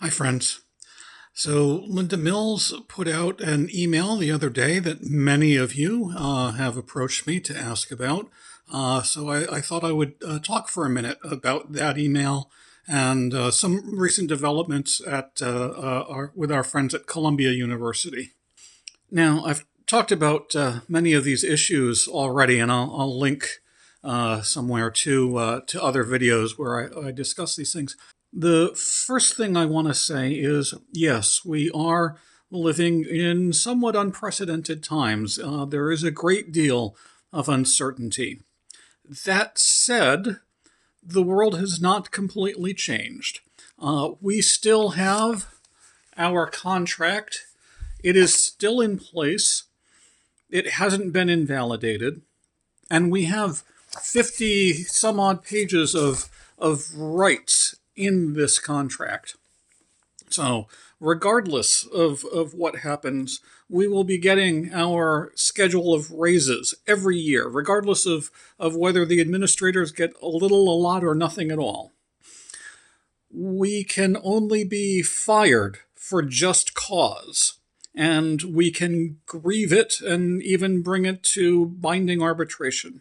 Hi, friends. So, Linda Mills put out an email the other day that many of you have approached me to ask about. So, I thought I would talk for a minute about that email and some recent developments with our friends at Columbia University. Now, I've talked about many of these issues already, and I'll link somewhere to other videos where I discuss these things. The first thing I want to say is yes, we are living in somewhat unprecedented times. There is a great deal of uncertainty. That said, the world has not completely changed. We still have our contract, it is still in place, it hasn't been invalidated, and we have 50 some odd pages of rights in this contract. So, regardless of what happens, we will be getting our schedule of raises every year, regardless of whether the administrators get a little, a lot, or nothing at all. We can only be fired for just cause, and we can grieve it and even bring it to binding arbitration.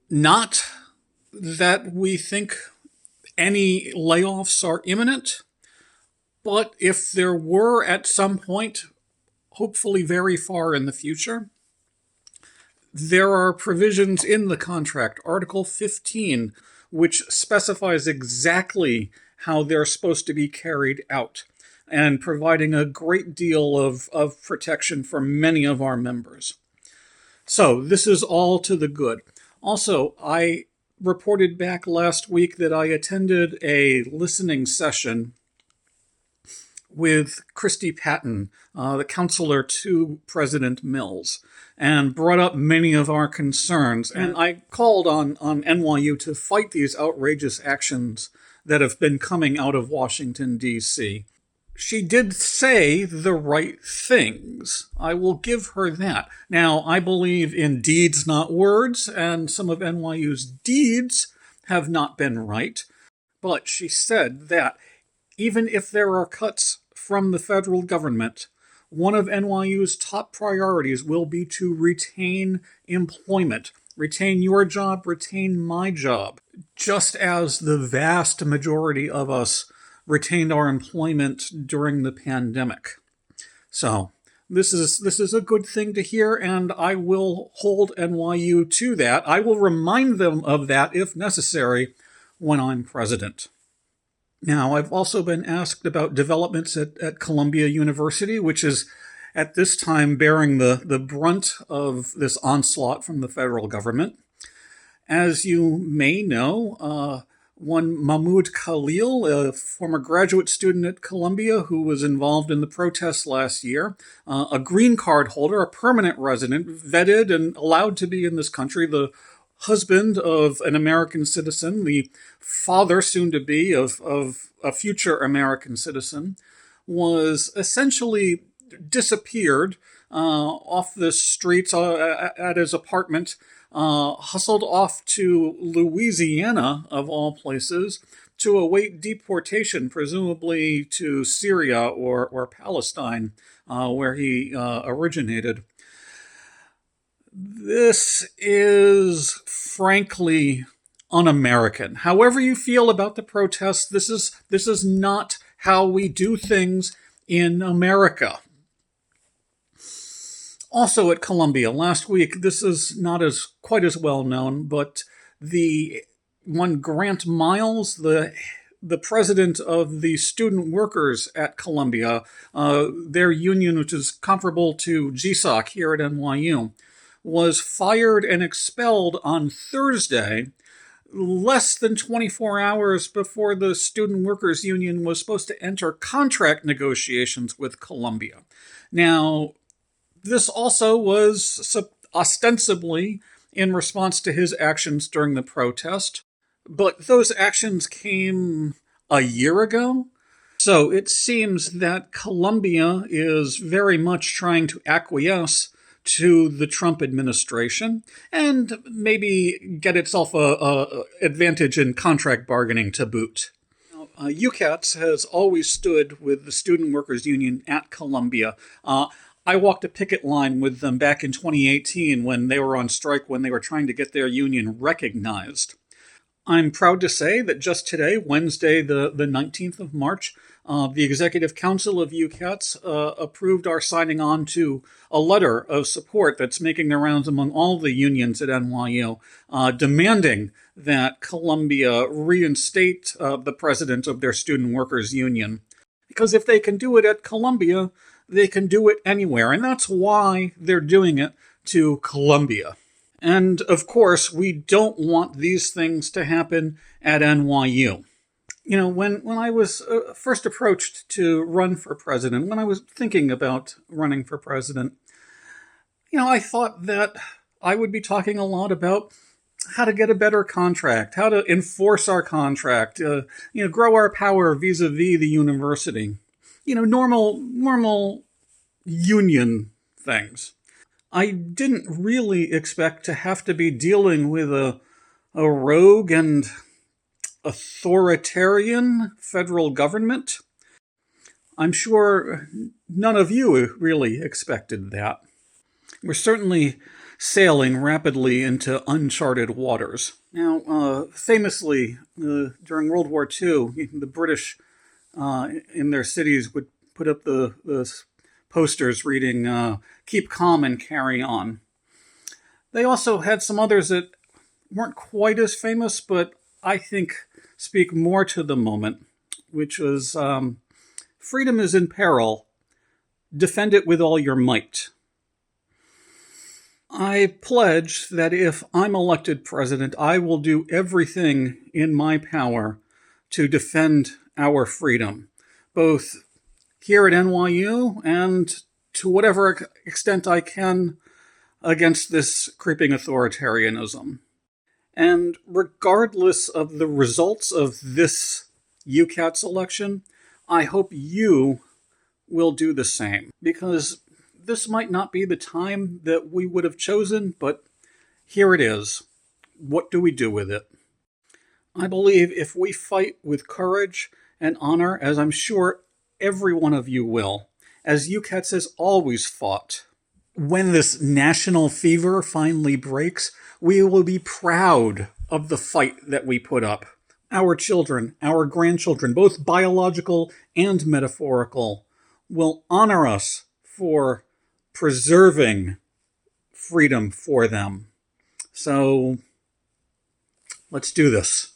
Not that we think any layoffs are imminent, but if there were at some point, hopefully very far in the future, there are provisions in the contract, Article 15, which specifies exactly how they're supposed to be carried out and providing a great deal of protection for many of our members. So this is all to the good. Also, I reported back last week that I attended a listening session with Christy Patton, the counselor to President Mills, and brought up many of our concerns. And I called on NYU to fight these outrageous actions that have been coming out of Washington, D.C. She did say the right things. I will give her that. Now, I believe in deeds, not words, and some of NYU's deeds have not been right. But she said that even if there are cuts from the federal government, one of NYU's top priorities will be to retain employment. Retain your job, retain my job. Just as the vast majority of us retained our employment during the pandemic. So this is a good thing to hear, and I will hold NYU to that. I will remind them of that if necessary when I'm president. Now, I've also been asked about developments at Columbia University, which is at this time bearing the brunt of this onslaught from the federal government. As you may know, one Mahmoud Khalil, a former graduate student at Columbia who was involved in the protests last year, a green card holder, a permanent resident, vetted and allowed to be in this country, the husband of an American citizen, the father, soon to be, of a future American citizen, was essentially disappeared off the streets at his apartment, hustled off to Louisiana, of all places, to await deportation, presumably to Syria or Palestine, where he originated. This is frankly un-American. However you feel about the protests, this is not how we do things in America. Also at Columbia last week, this is not as quite as well known, but the one Grant Miles, the president of the student workers at Columbia, their union, which is comparable to GSOC here at NYU, was fired and expelled on Thursday, less than 24 hours before the Student Workers Union was supposed to enter contract negotiations with Columbia. Now, this also was ostensibly in response to his actions during the protest, but those actions came a year ago. So it seems that Columbia is very much trying to acquiesce to the Trump administration and maybe get itself a advantage in contract bargaining to boot. UCATS has always stood with the Student Workers Union at Columbia. I walked a picket line with them back in 2018 when they were on strike, when they were trying to get their union recognized. I'm proud to say that just today, Wednesday, the 19th of March, the Executive Council of UCATS approved our signing on to a letter of support that's making the rounds among all the unions at NYU, demanding that Columbia reinstate the president of their Student Workers Union. Because if they can do it at Columbia, they can do it anywhere, and that's why they're doing it to Columbia. And of course, we don't want these things to happen at NYU. You know, when I was first approached to run for president, when I was thinking about running for president, I thought that I would be talking a lot about how to get a better contract, how to enforce our contract, grow our power vis-a-vis the university. Normal union things. I didn't really expect to have to be dealing with a rogue and authoritarian federal government. I'm sure none of you really expected that. We're certainly sailing rapidly into uncharted waters. Now, famously, during World War II, the British in their cities would put up the posters reading, "Keep calm and carry on." They also had some others that weren't quite as famous, but I think speak more to the moment, which was, "Freedom is in peril. Defend it with all your might." I pledge that if I'm elected president, I will do everything in my power to defend our freedom, both here at NYU and to whatever extent I can against this creeping authoritarianism. And regardless of the results of this UCATS election, I hope you will do the same, because this might not be the time that we would have chosen, but here it is. What do we do with it? I believe if we fight with courage and honor, as I'm sure every one of you will, as UCATS has always fought, when this national fever finally breaks, we will be proud of the fight that we put up. Our children, our grandchildren, both biological and metaphorical, will honor us for preserving freedom for them. So let's do this.